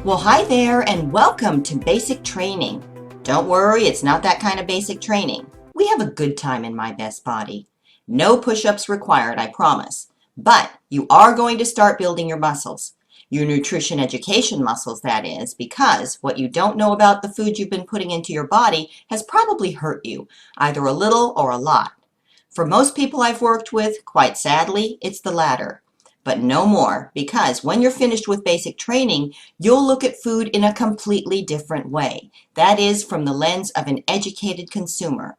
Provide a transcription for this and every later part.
Well, hi there and welcome to Basic Training. Don't worry, it's not that kind of basic training. We have a good time in My Best Body. No push-ups required, I promise. But you are going to start building your muscles. Your nutrition education muscles, that is, because what you don't know about the food you've been putting into your body has probably hurt you, either a little or a lot. For most people I've worked with, quite sadly, it's the latter. But no more, because when you're finished with basic training, you'll look at food in a completely different way. That is, from the lens of an educated consumer.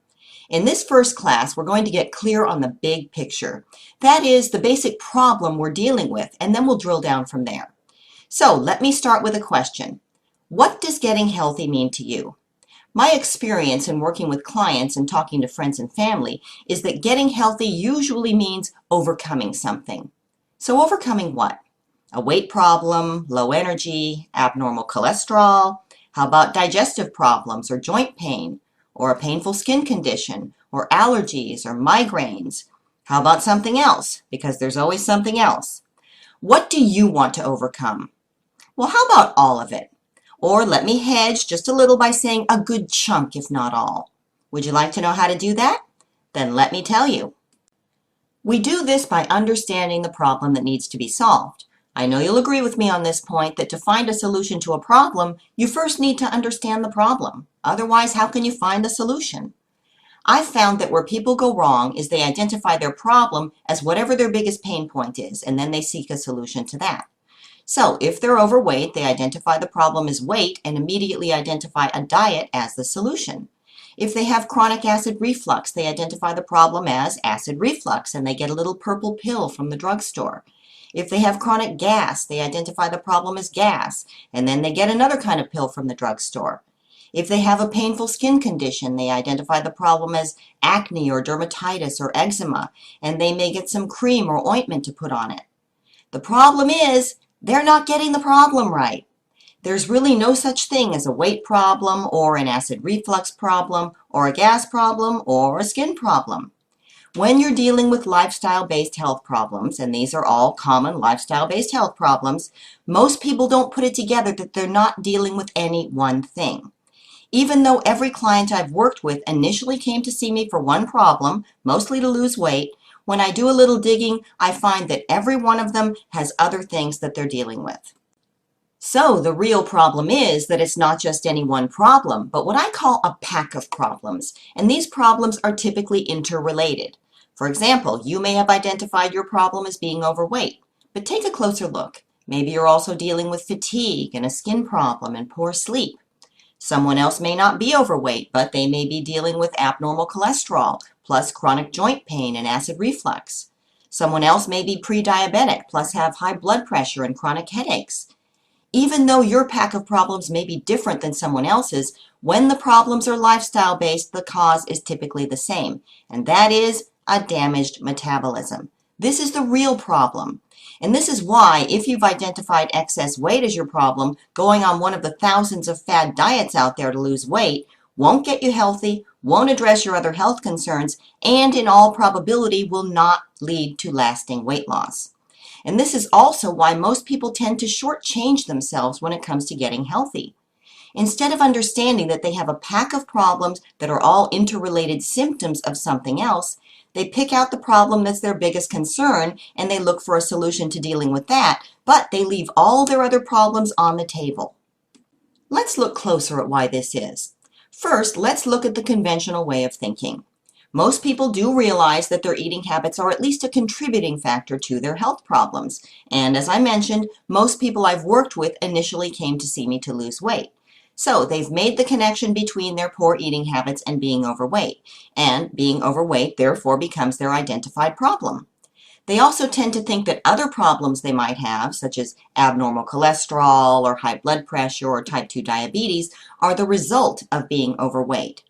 In this first class, we're going to get clear on the big picture. That is, the basic problem we're dealing with, and then we'll drill down from there. So let me start with a question. What does getting healthy mean to you? My experience in working with clients and talking to friends and family is that getting healthy usually means overcoming something. So overcoming what? A weight problem, low energy, abnormal cholesterol? How about digestive problems or joint pain, or a painful skin condition, or allergies or migraines? How about something else? Because there's always something else. What do you want to overcome? Well, how about all of it? Or let me hedge just a little by saying a good chunk, if not all. Would you like to know how to do that? Then let me tell you. We do this by understanding the problem that needs to be solved. I know you'll agree with me on this point that to find a solution to a problem, you first need to understand the problem. Otherwise, how can you find the solution? I've found that where people go wrong is they identify their problem as whatever their biggest pain point is, and then they seek a solution to that. So if they're overweight, they identify the problem as weight and immediately identify a diet as the solution. If they have chronic acid reflux, they identify the problem as acid reflux and they get a little purple pill from the drugstore. If they have chronic gas, they identify the problem as gas and then they get another kind of pill from the drugstore. If they have a painful skin condition, they identify the problem as acne or dermatitis or eczema and they may get some cream or ointment to put on it. The problem is they're not getting the problem right. There's really no such thing as a weight problem or an acid reflux problem or a gas problem or a skin problem. When you're dealing with lifestyle-based health problems, and these are all common lifestyle-based health problems, most people don't put it together that they're not dealing with any one thing. Even though every client I've worked with initially came to see me for one problem, mostly to lose weight, when I do a little digging, I find that every one of them has other things that they're dealing with. So the real problem is that it's not just any one problem, but what I call a pack of problems, and these problems are typically interrelated. For example, you may have identified your problem as being overweight, but take a closer look. Maybe you're also dealing with fatigue and a skin problem and poor sleep. Someone else may not be overweight, but they may be dealing with abnormal cholesterol, plus chronic joint pain and acid reflux. Someone else may be pre-diabetic, plus have high blood pressure and chronic headaches. Even though your pack of problems may be different than someone else's, when the problems are lifestyle-based, the cause is typically the same, and that is a damaged metabolism. This is the real problem. And this is why, if you've identified excess weight as your problem, going on one of the thousands of fad diets out there to lose weight won't get you healthy, won't address your other health concerns, and in all probability will not lead to lasting weight loss. And this is also why most people tend to shortchange themselves when it comes to getting healthy. Instead of understanding that they have a pack of problems that are all interrelated symptoms of something else, they pick out the problem that's their biggest concern and they look for a solution to dealing with that, but they leave all their other problems on the table. Let's look closer at why this is. First, let's look at the conventional way of thinking. Most people do realize that their eating habits are at least a contributing factor to their health problems. And as I mentioned, most people I've worked with initially came to see me to lose weight. So they've made the connection between their poor eating habits and being overweight. And being overweight therefore becomes their identified problem. They also tend to think that other problems they might have, such as abnormal cholesterol or high blood pressure or type 2 diabetes, are the result of being overweight.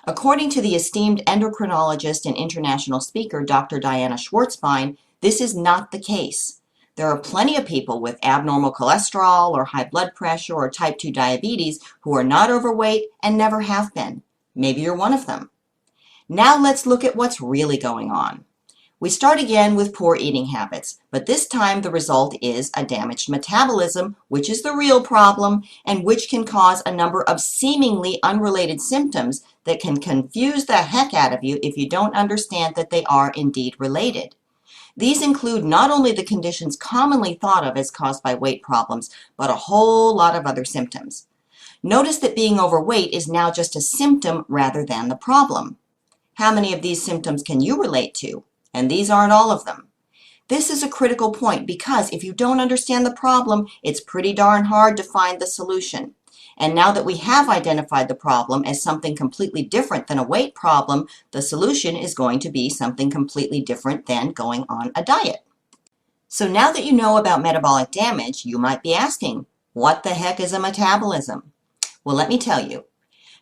According to the esteemed endocrinologist and international speaker, Dr. Diana Schwartzbein, this is not the case. There are plenty of people with abnormal cholesterol or high blood pressure or type 2 diabetes who are not overweight and never have been. Maybe you're one of them. Now let's look at what's really going on. We start again with poor eating habits, but this time the result is a damaged metabolism, which is the real problem and which can cause a number of seemingly unrelated symptoms that can confuse the heck out of you if you don't understand that they are indeed related. These include not only the conditions commonly thought of as caused by weight problems, but a whole lot of other symptoms. Notice that being overweight is now just a symptom rather than the problem. How many of these symptoms can you relate to? And these aren't all of them. This is a critical point because if you don't understand the problem, it's pretty darn hard to find the solution. And now that we have identified the problem as something completely different than a weight problem, the solution is going to be something completely different than going on a diet. So now that you know about metabolic damage, you might be asking, what the heck is a metabolism? Well, let me tell you.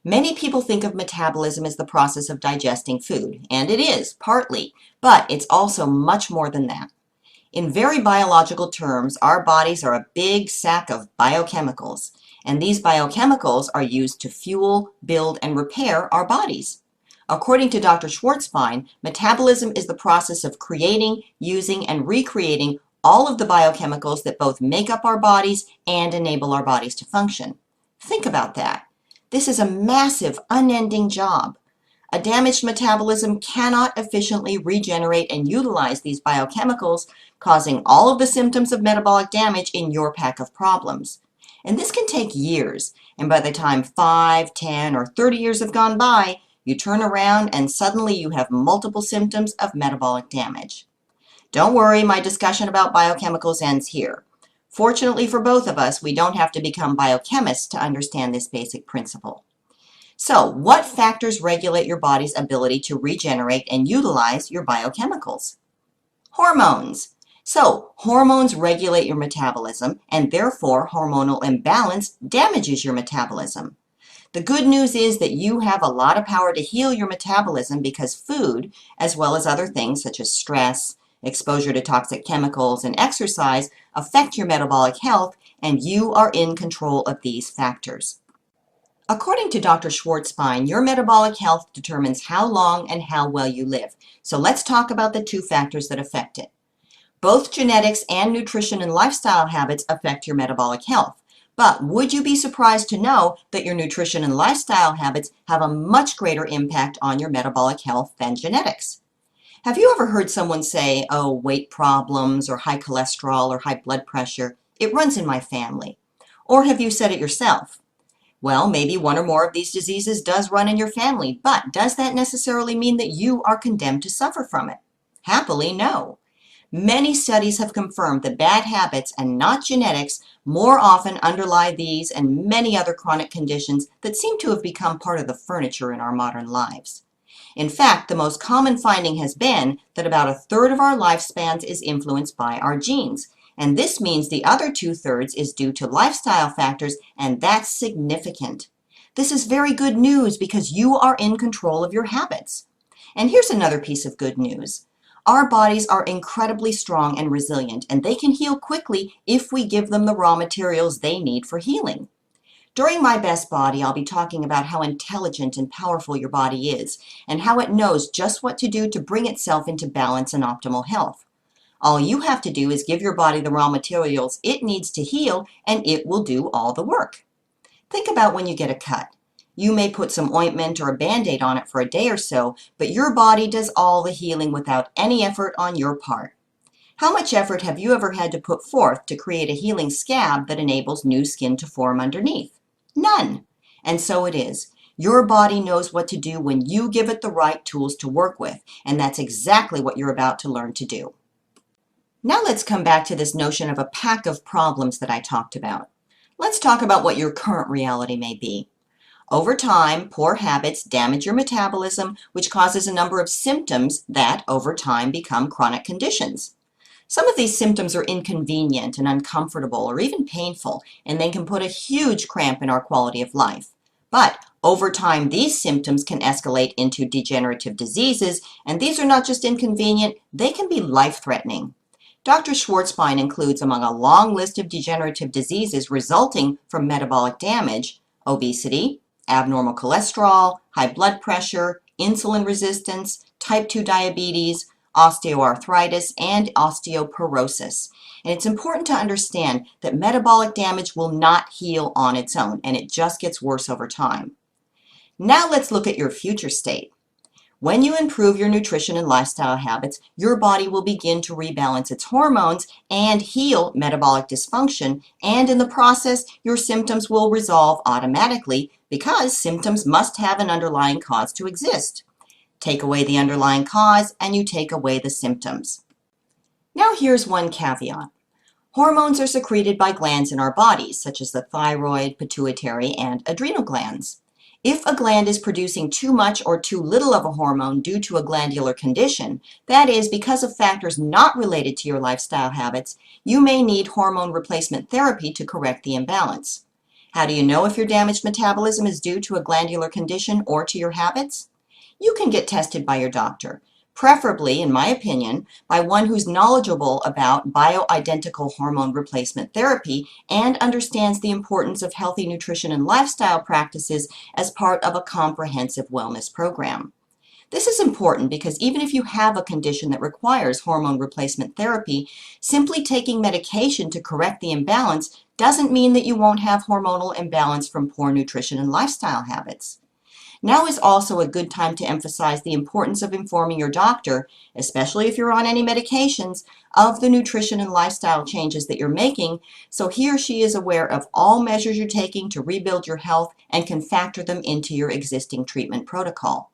Many people think of metabolism as the process of digesting food, and it is, partly, but it's also much more than that. In very biological terms, our bodies are a big sack of biochemicals, and these biochemicals are used to fuel, build, and repair our bodies. According to Dr. Schwartzbein, metabolism is the process of creating, using, and recreating all of the biochemicals that both make up our bodies and enable our bodies to function. Think about that. This is a massive, unending job. A damaged metabolism cannot efficiently regenerate and utilize these biochemicals, causing all of the symptoms of metabolic damage in your pack of problems. And this can take years, and by the time 5, 10, or 30 years have gone by, you turn around and suddenly you have multiple symptoms of metabolic damage. Don't worry, my discussion about biochemicals ends here. Fortunately for both of us, we don't have to become biochemists to understand this basic principle. So, what factors regulate your body's ability to regenerate and utilize your biochemicals? Hormones. So, hormones regulate your metabolism, and therefore hormonal imbalance damages your metabolism. The good news is that you have a lot of power to heal your metabolism because food, as well as other things such as stress, exposure to toxic chemicals, and exercise affect your metabolic health, and you are in control of these factors. According to Dr. Schwartzbein, your metabolic health determines how long and how well you live. So let's talk about the two factors that affect it. Both genetics and nutrition and lifestyle habits affect your metabolic health. But would you be surprised to know that your nutrition and lifestyle habits have a much greater impact on your metabolic health than genetics? Have you ever heard someone say, oh, weight problems or high cholesterol or high blood pressure, it runs in my family? Or have you said it yourself? Well, maybe one or more of these diseases does run in your family, but does that necessarily mean that you are condemned to suffer from it? Happily, no. Many studies have confirmed that bad habits and not genetics more often underlie these and many other chronic conditions that seem to have become part of the furniture in our modern lives. In fact, the most common finding has been that about a third of our lifespans is influenced by our genes. And this means the other 2/3 is due to lifestyle factors, and that's significant. This is very good news because you are in control of your habits. And here's another piece of good news. Our bodies are incredibly strong and resilient, and they can heal quickly if we give them the raw materials they need for healing. During My Best Body, I'll be talking about how intelligent and powerful your body is, and how it knows just what to do to bring itself into balance and optimal health. All you have to do is give your body the raw materials it needs to heal, and it will do all the work. Think about when you get a cut. You may put some ointment or a Band-Aid on it for a day or so, but your body does all the healing without any effort on your part. How much effort have you ever had to put forth to create a healing scab that enables new skin to form underneath? None. And so it is. Your body knows what to do when you give it the right tools to work with, and that's exactly what you're about to learn to do. Now let's come back to this notion of a pack of problems that I talked about. Let's talk about what your current reality may be. Over time, poor habits damage your metabolism, which causes a number of symptoms that, over time, become chronic conditions. Some of these symptoms are inconvenient and uncomfortable or even painful, and they can put a huge cramp in our quality of life. But over time, these symptoms can escalate into degenerative diseases, and these are not just inconvenient, they can be life-threatening. Dr. Schwartzbein includes among a long list of degenerative diseases resulting from metabolic damage, obesity, abnormal cholesterol, high blood pressure, insulin resistance, type 2 diabetes, osteoarthritis, and osteoporosis. And it's important to understand that metabolic damage will not heal on its own, and it just gets worse over time. Now let's look at your future state. When you improve your nutrition and lifestyle habits, your body will begin to rebalance its hormones and heal metabolic dysfunction, and in the process, your symptoms will resolve automatically because symptoms must have an underlying cause to exist. Take away the underlying cause and you take away the symptoms. Now here's one caveat. Hormones are secreted by glands in our bodies, such as the thyroid, pituitary, and adrenal glands. If a gland is producing too much or too little of a hormone due to a glandular condition, that is, because of factors not related to your lifestyle habits, you may need hormone replacement therapy to correct the imbalance. How do you know if your damaged metabolism is due to a glandular condition or to your habits? You can get tested by your doctor, preferably, in my opinion, by one who's knowledgeable about bioidentical hormone replacement therapy and understands the importance of healthy nutrition and lifestyle practices as part of a comprehensive wellness program. This is important because even if you have a condition that requires hormone replacement therapy, simply taking medication to correct the imbalance doesn't mean that you won't have hormonal imbalance from poor nutrition and lifestyle habits. Now is also a good time to emphasize the importance of informing your doctor, especially if you're on any medications, of the nutrition and lifestyle changes that you're making, so he or she is aware of all measures you're taking to rebuild your health and can factor them into your existing treatment protocol.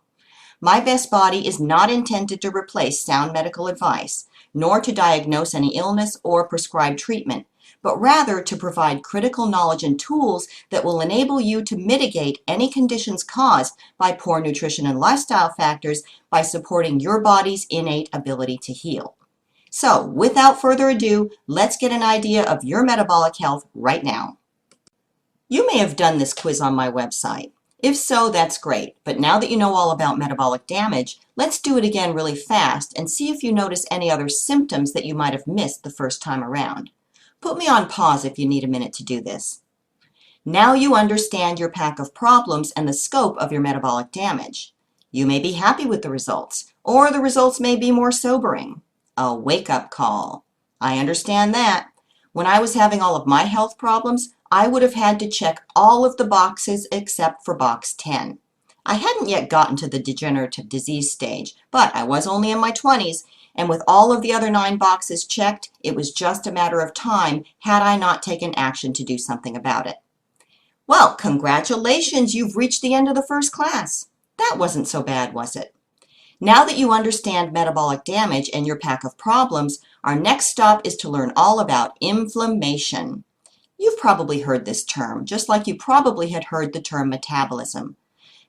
My Best Body is not intended to replace sound medical advice, nor to diagnose any illness or prescribe treatment, but rather to provide critical knowledge and tools that will enable you to mitigate any conditions caused by poor nutrition and lifestyle factors by supporting your body's innate ability to heal. So, without further ado, let's get an idea of your metabolic health right now. You may have done this quiz on my website. If so, that's great, but now that you know all about metabolic damage, let's do it again really fast and see if you notice any other symptoms that you might have missed the first time around. Put me on pause if you need a minute to do this. Now you understand your pack of problems and the scope of your metabolic damage. You may be happy with the results, or the results may be more sobering. A wake-up call. I understand that. When I was having all of my health problems, I would have had to check all of the boxes except for box 10. I hadn't yet gotten to the degenerative disease stage, but I was only in my 20s, and with all of the other 9 boxes checked, it was just a matter of time had I not taken action to do something about it. Well, congratulations, you've reached the end of the first class. That wasn't so bad, was it? Now that you understand metabolic damage and your pack of problems, our next stop is to learn all about inflammation. You've probably heard this term, just like you probably had heard the term metabolism.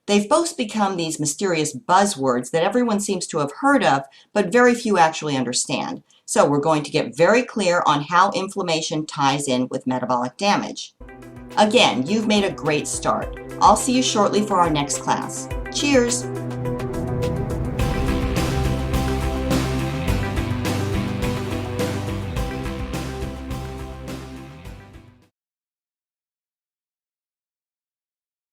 They've both become these mysterious buzzwords that everyone seems to have heard of, but very few actually understand. So we're going to get very clear on how inflammation ties in with metabolic damage. Again, you've made a great start. I'll see you shortly for our next class. Cheers!